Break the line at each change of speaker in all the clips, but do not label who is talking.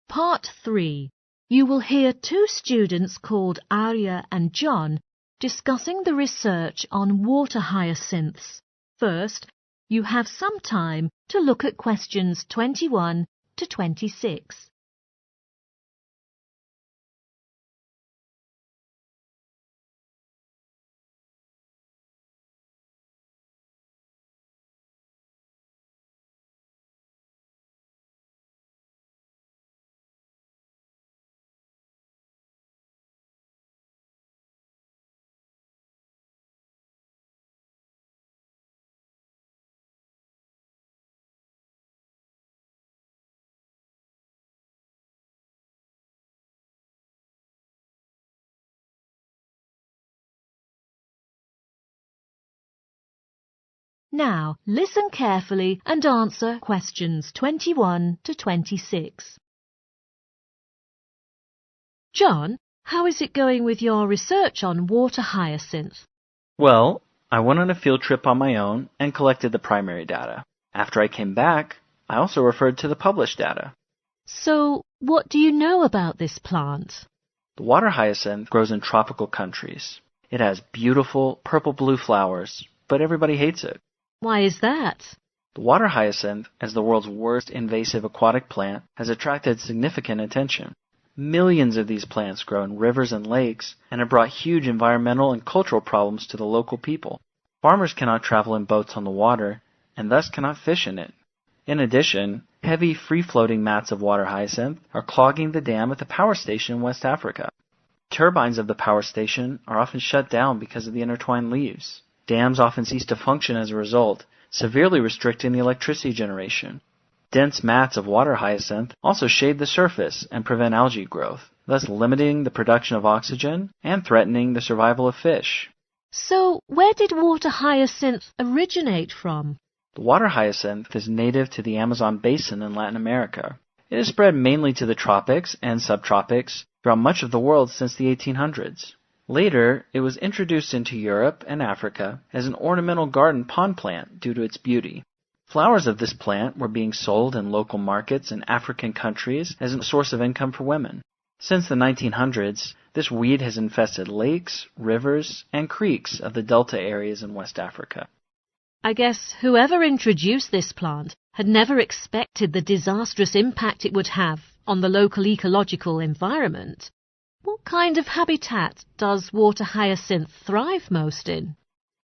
Part 3. You will hear two students called Arya and John discussing the research on water hyacinths. First, you have some time to look at questions 21 to 26. Now, listen carefully and answer questions 21 to 26. John, how is it going with your research on water hyacinth?
Well, I went on a field trip on my own and collected the primary data. After I came back, I also referred to the published data.
So, what do you know about this plant?
The water hyacinth grows in tropical countries. It has beautiful purple-blue flowers, but everybody hates it.
Why is that?
The water hyacinth, as the world's worst invasive aquatic plant, has attracted significant attention. Millions of these plants grow in rivers and lakes and have brought huge environmental and cultural problems to the local people. Farmers cannot travel in boats on the water and thus cannot fish in it. In addition, heavy free-floating mats of water hyacinth are clogging the dam at the power station in West Africa. Turbines of the power station are often shut down because of the intertwined leaves. Dams often cease to function as a result, severely restricting the electricity generation. Dense mats of water hyacinth also shade the surface and prevent algae growth, thus limiting the production of oxygen and threatening the survival of fish.
So, where did water hyacinth originate from?
The water hyacinth is native to the Amazon basin in Latin America. It has spread mainly to the tropics and subtropics throughout much of the world since the 1800s. Later, it was introduced into Europe and Africa as an ornamental garden pond plant due to its beauty. Flowers of this plant were being sold in local markets in African countries as a source of income for women. Since the 1900s, this weed has infested lakes, rivers, and creeks of the delta areas in West Africa.
I guess whoever introduced this plant had never expected the disastrous impact it would have on the local ecological environment. What kind of habitat does water hyacinth thrive most in?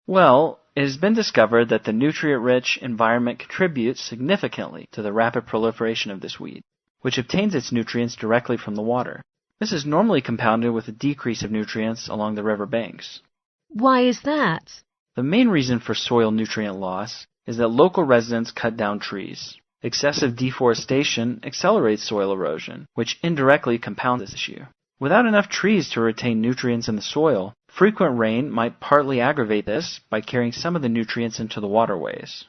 Well, it has been discovered that the nutrient-rich environment contributes significantly to the rapid proliferation of this weed, which obtains its nutrients directly from the water. This is normally compounded with a decrease of nutrients along the river banks.
Why is that?
The main reason for soil nutrient loss is that local residents cut down trees. Excessive deforestation accelerates soil erosion, which indirectly compounds this issue. Without enough trees to retain nutrients in the soil, frequent rain might partly aggravate this by carrying some of the nutrients into the waterways.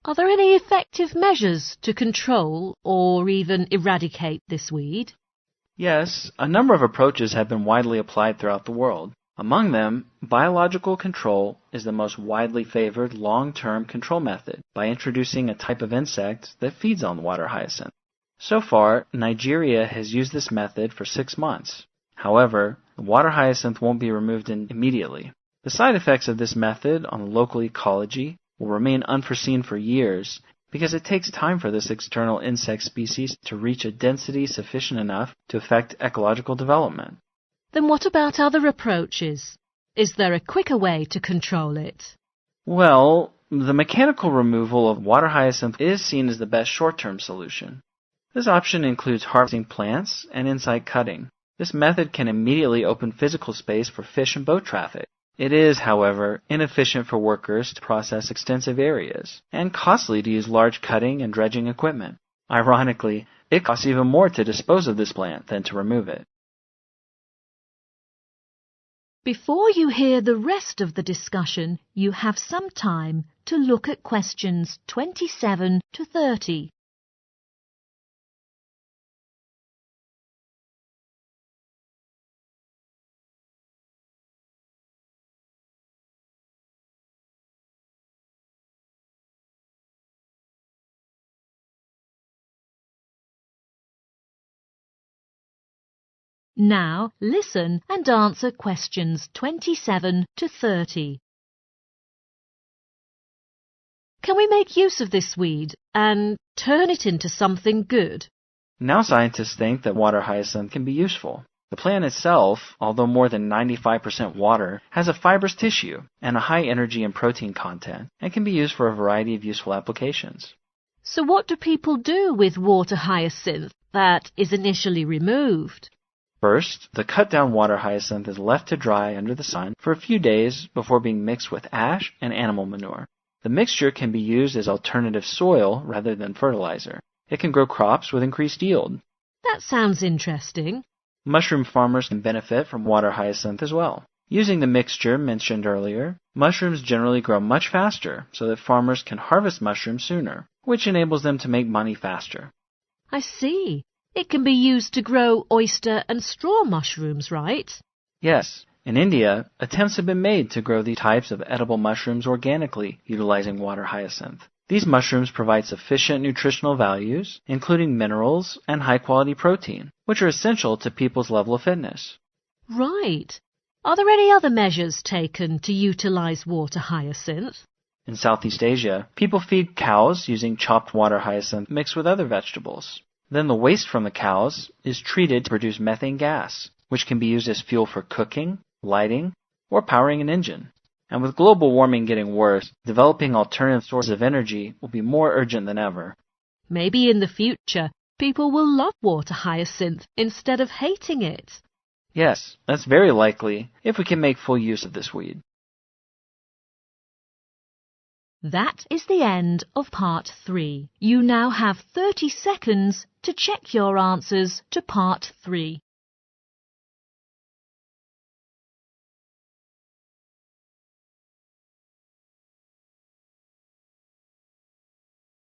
Are there any effective measures to control or even eradicate this weed?
Yes, a number of approaches have been widely applied throughout the world. Among them, biological control is the most widely favored long-term control method by introducing a type of insect that feeds on water hyacinth. So far, Nigeria has used this method for 6 months. However, the water hyacinth won't be removed immediately. The side effects of this method on the local ecology will remain unforeseen for years because it takes time for this external insect species to reach a density sufficient enough to affect ecological development.
Then what about other approaches? Is there a quicker way to control it?
Well, the mechanical removal of water hyacinth is seen as the best short-term solution. This option includes harvesting plants and inside cutting. This method can immediately open physical space for fish and boat traffic. It is, however, inefficient for workers to process extensive areas and costly to use large cutting and dredging equipment. Ironically, it costs even more to dispose of this plant than to remove it.
Before you hear the rest of the discussion, you have some time to look at questions 27 to 30. Now listen and answer questions 27 to 30. Can we make use of this weed and turn it into something good?
Now scientists think that water hyacinth can be useful. The plant itself, although more than 95% water, has a fibrous tissue and a high energy and protein content and can be used for a variety of useful applications.
So what do people do with water hyacinth that is initially removed?
First, the cut-down water hyacinth is left to dry under the sun for a few days before being mixed with ash and animal manure. The mixture can be used as alternative soil rather than fertilizer. It can grow crops with increased yield.
That sounds interesting.
Mushroom farmers can benefit from water hyacinth as well. Using the mixture mentioned earlier, mushrooms generally grow much faster so that farmers can harvest mushrooms sooner, which enables them to make money faster.
I see. It can be used to grow oyster and straw mushrooms, right?
Yes, in India, attempts have been made to grow these types of edible mushrooms organically utilizing water hyacinth. These mushrooms provide sufficient nutritional values, including minerals and high-quality protein, which are essential to people's level of fitness.
Right. Are there any other measures taken to utilize water hyacinth?
In Southeast Asia, people feed cows using chopped water hyacinth mixed with other vegetables. Then the waste from the cows is treated to produce methane gas, which can be used as fuel for cooking, lighting, or powering an engine. And with global warming getting worse, developing alternative sources of energy will be more urgent than ever.
Maybe in the future, people will love water hyacinth instead of hating it.
Yes, that's very likely if we can make full use of this weed.
That is the end of part 3. You now have 30 seconds to check your answers to part 3.